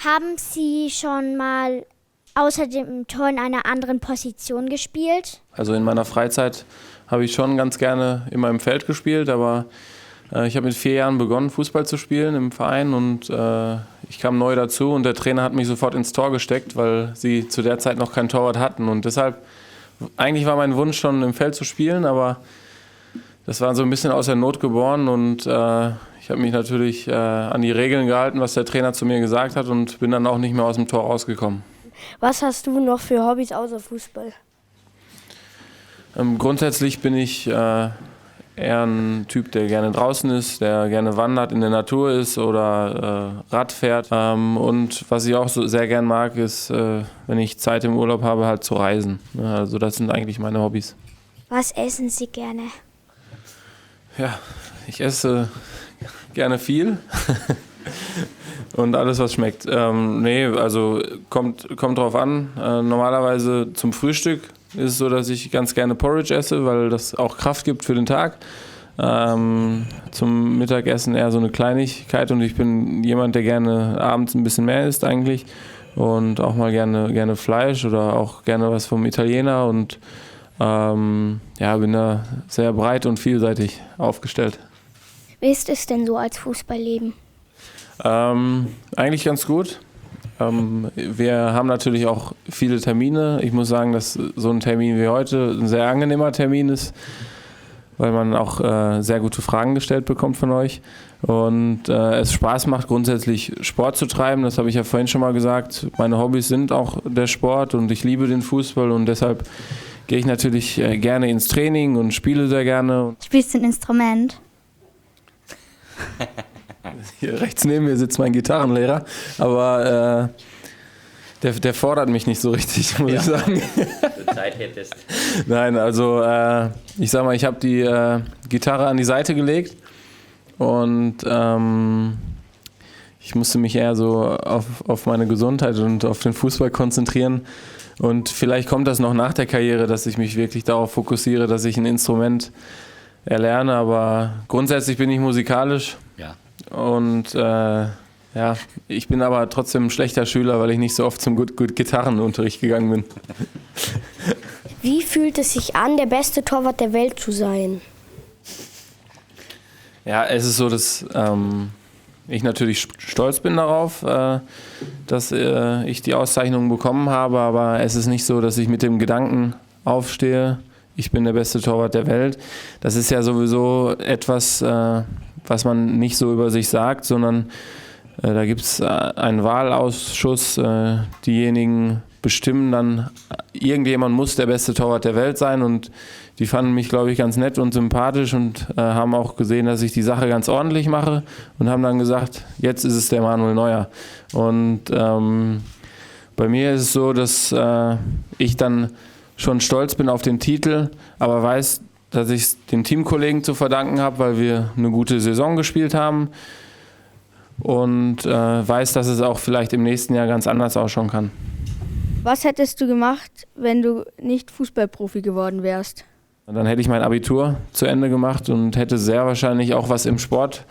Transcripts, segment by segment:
Haben Sie schon mal außer dem Tor in einer anderen Position gespielt? Also in meiner Freizeit habe ich schon ganz gerne immer im Feld gespielt, aber ich habe mit 4 Jahren begonnen, Fußball zu spielen im Verein und ich kam neu dazu und der Trainer hat mich sofort ins Tor gesteckt, weil sie zu der Zeit noch keinen Torwart hatten und deshalb, eigentlich war mein Wunsch schon im Feld zu spielen, aber das war so ein bisschen aus der Not geboren und ich habe mich natürlich an die Regeln gehalten, was der Trainer zu mir gesagt hat und bin dann auch nicht mehr aus dem Tor rausgekommen. Was hast du noch für Hobbys außer Fußball? Grundsätzlich bin ich eher ein Typ, der gerne draußen ist, der gerne wandert, in der Natur ist oder Rad fährt. Und was ich auch so sehr gern mag, ist, wenn ich Zeit im Urlaub habe, halt zu reisen. Also das sind eigentlich meine Hobbys. Was essen Sie gerne? Ja, ich esse gerne viel und alles, was schmeckt. Also kommt drauf an. Normalerweise zum Frühstück ist es so, dass ich ganz gerne Porridge esse, weil das auch Kraft gibt für den Tag. Zum Mittagessen eher so eine Kleinigkeit und ich bin jemand, der gerne abends ein bisschen mehr isst eigentlich und auch mal gerne Fleisch oder auch gerne was vom Italiener und bin da sehr breit und vielseitig aufgestellt. Wie ist es denn so als Fußballleben? Eigentlich ganz gut. Wir haben natürlich auch viele Termine. Ich muss sagen, dass so ein Termin wie heute ein sehr angenehmer Termin ist, weil man auch sehr gute Fragen gestellt bekommt von euch. Und es Spaß macht, grundsätzlich Sport zu treiben. Das habe ich ja vorhin schon mal gesagt. Meine Hobbys sind auch der Sport und ich liebe den Fußball und deshalb gehe ich natürlich gerne ins Training und spiele sehr gerne. Spielst du ein Instrument? Hier rechts neben mir sitzt mein Gitarrenlehrer, aber der fordert mich nicht so richtig, muss ich sagen. Wenn du Zeit hättest. Nein, also ich sag mal, ich habe die Gitarre an die Seite gelegt und ich musste mich eher so auf meine Gesundheit und auf den Fußball konzentrieren. Und vielleicht kommt das noch nach der Karriere, dass ich mich wirklich darauf fokussiere, dass ich ein Instrument erlerne, aber grundsätzlich bin ich musikalisch. Ja. Und ich bin aber trotzdem ein schlechter Schüler, weil ich nicht so oft zum gut Gitarrenunterricht gegangen bin. Wie fühlt es sich an, der beste Torwart der Welt zu sein? Ja, es ist so, dass ich natürlich stolz bin darauf, dass ich die Auszeichnung bekommen habe, aber es ist nicht so, dass ich mit dem Gedanken aufstehe, ich bin der beste Torwart der Welt. Das ist ja sowieso etwas, was man nicht so über sich sagt, sondern da gibt es einen Wahlausschuss. Diejenigen bestimmen dann, irgendjemand muss der beste Torwart der Welt sein und die fanden mich, glaube ich, ganz nett und sympathisch und haben auch gesehen, dass ich die Sache ganz ordentlich mache und haben dann gesagt, jetzt ist es der Manuel Neuer. Und bei mir ist es so, dass ich dann schon stolz bin auf den Titel, aber weiß, dass ich es den Teamkollegen zu verdanken habe, weil wir eine gute Saison gespielt haben und weiß, dass es auch vielleicht im nächsten Jahr ganz anders ausschauen kann. Was hättest du gemacht, wenn du nicht Fußballprofi geworden wärst? Dann hätte ich mein Abitur zu Ende gemacht und hätte sehr wahrscheinlich auch was im Sport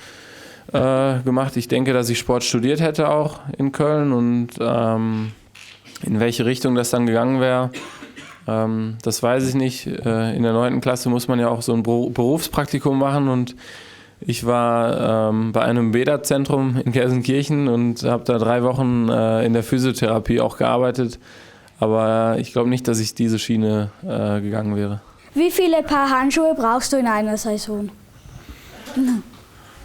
gemacht. Ich denke, dass ich Sport studiert hätte auch in Köln und in welche Richtung das dann gegangen wäre, das weiß ich nicht. In der 9. Klasse muss man ja auch so ein Berufspraktikum machen und ich war bei einem Beda-Zentrum in Gelsenkirchen und habe da 3 Wochen in der Physiotherapie auch gearbeitet. Aber ich glaube nicht, dass ich diese Schiene gegangen wäre. Wie viele Paar Handschuhe brauchst du in einer Saison?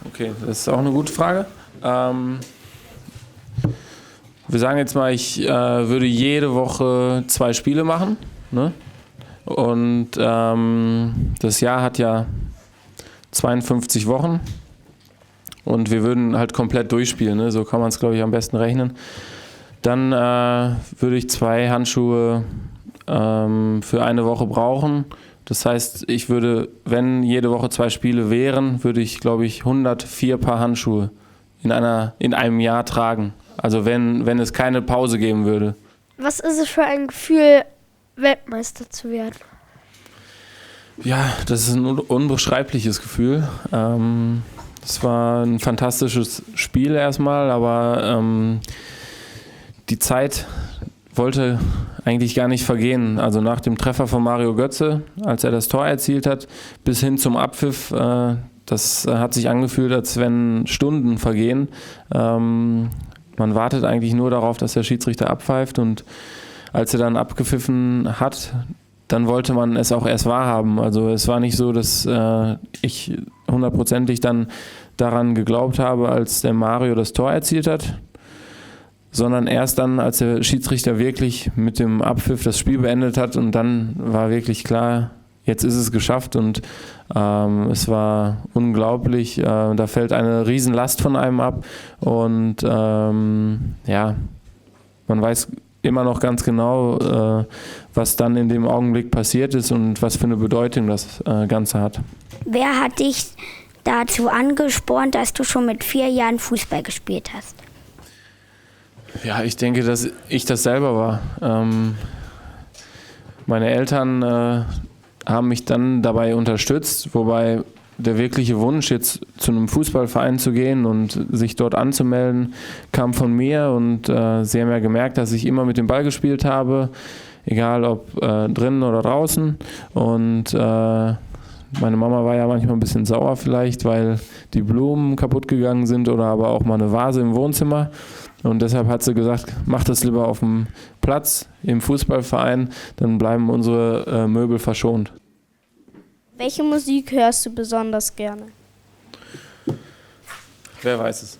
Okay, das ist auch eine gute Frage. Wir sagen jetzt mal, ich würde jede Woche 2 Spiele machen. Ne? Und das Jahr hat ja 52 Wochen und wir würden halt komplett durchspielen, ne? So kann man es, glaube ich, am besten rechnen. Dann würde ich 2 Handschuhe für eine Woche brauchen. Das heißt, ich würde, wenn jede Woche 2 Spiele wären, würde ich, glaube ich, 104 Paar Handschuhe in einem Jahr tragen. Also wenn es keine Pause geben würde. Was ist es für ein Gefühl, Weltmeister zu werden? Ja, das ist ein unbeschreibliches Gefühl. Das war ein fantastisches Spiel erstmal, aber die Zeit wollte eigentlich gar nicht vergehen. Also nach dem Treffer von Mario Götze, als er das Tor erzielt hat, bis hin zum Abpfiff, das hat sich angefühlt, als wenn Stunden vergehen. Man wartet eigentlich nur darauf, dass der Schiedsrichter abpfeift, und als er dann abgepfiffen hat, dann wollte man es auch erst wahrhaben. Also es war nicht so, dass ich hundertprozentig dann daran geglaubt habe, als der Mario das Tor erzielt hat, sondern erst dann, als der Schiedsrichter wirklich mit dem Abpfiff das Spiel beendet hat, und dann war wirklich klar, jetzt ist es geschafft, und es war unglaublich. Da fällt eine Riesenlast von einem ab, und ja, man weiß immer noch ganz genau, was dann in dem Augenblick passiert ist und was für eine Bedeutung das Ganze hat. Wer hat dich dazu angespornt, dass du schon mit 4 Jahren Fußball gespielt hast? Ja, ich denke, dass ich das selber war. Meine Eltern haben mich dann dabei unterstützt, wobei der wirkliche Wunsch, jetzt zu einem Fußballverein zu gehen und sich dort anzumelden, kam von mir, und sie haben ja gemerkt, dass ich immer mit dem Ball gespielt habe, egal ob drinnen oder draußen, und meine Mama war ja manchmal ein bisschen sauer vielleicht, weil die Blumen kaputt gegangen sind oder aber auch mal eine Vase im Wohnzimmer. Und deshalb hat sie gesagt, mach das lieber auf dem Platz im Fußballverein, dann bleiben unsere Möbel verschont. Welche Musik hörst du besonders gerne? Wer weiß es?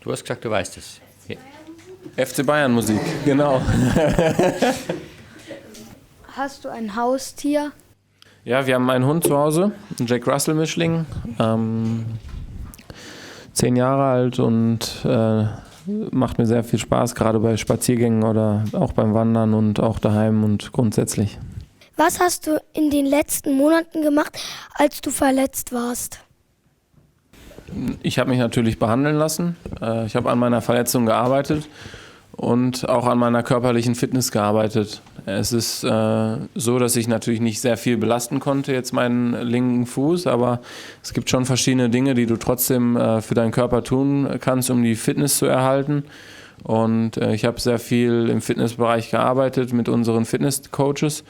Du hast gesagt, du weißt es. Ja. FC Bayern Musik, genau. Hast du ein Haustier? Ja, wir haben einen Hund zu Hause, einen Jack Russell Mischling, 10 Jahre alt, und macht mir sehr viel Spaß, gerade bei Spaziergängen oder auch beim Wandern und auch daheim und grundsätzlich. Was hast du in den letzten Monaten gemacht, als du verletzt warst? Ich habe mich natürlich behandeln lassen. Ich habe an meiner Verletzung gearbeitet und auch an meiner körperlichen Fitness gearbeitet. Es ist so, dass ich natürlich nicht sehr viel belasten konnte, jetzt meinen linken Fuß, aber es gibt schon verschiedene Dinge, die du trotzdem für deinen Körper tun kannst, um die Fitness zu erhalten. Und ich habe sehr viel im Fitnessbereich gearbeitet mit unseren Fitnesscoaches,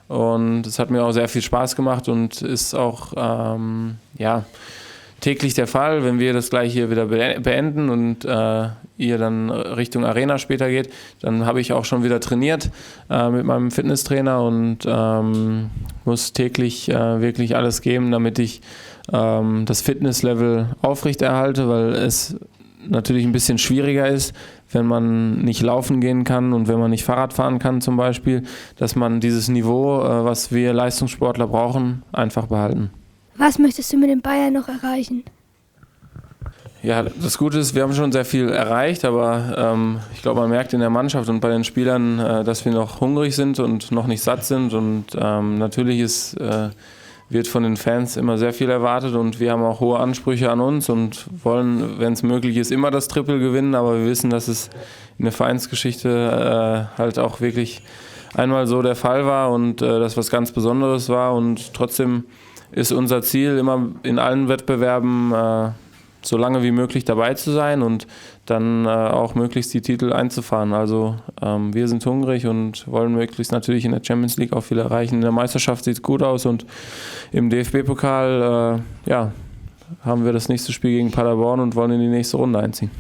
und es hat mir auch sehr viel Spaß gemacht und ist auch täglich der Fall, wenn wir das gleich hier wieder beenden und ihr dann Richtung Arena später geht, dann habe ich auch schon wieder trainiert mit meinem Fitnesstrainer und muss täglich wirklich alles geben, damit ich das Fitnesslevel aufrechterhalte, weil es natürlich ein bisschen schwieriger ist, wenn man nicht laufen gehen kann und wenn man nicht Fahrrad fahren kann zum Beispiel, dass man dieses Niveau, was wir Leistungssportler brauchen, einfach behalten. Was möchtest du mit den Bayern noch erreichen? Ja, das Gute ist, wir haben schon sehr viel erreicht, aber ich glaube, man merkt in der Mannschaft und bei den Spielern, dass wir noch hungrig sind und noch nicht satt sind, und natürlich wird von den Fans immer sehr viel erwartet, und wir haben auch hohe Ansprüche an uns und wollen, wenn es möglich ist, immer das Triple gewinnen, aber wir wissen, dass es in der Vereinsgeschichte halt auch wirklich einmal so der Fall war und das was ganz Besonderes war, und trotzdem ist unser Ziel, immer in allen Wettbewerben so lange wie möglich dabei zu sein und dann auch möglichst die Titel einzufahren. Also wir sind hungrig und wollen möglichst natürlich in der Champions League auch viel erreichen. In der Meisterschaft sieht es gut aus, und im DFB-Pokal haben wir das nächste Spiel gegen Paderborn und wollen in die nächste Runde einziehen.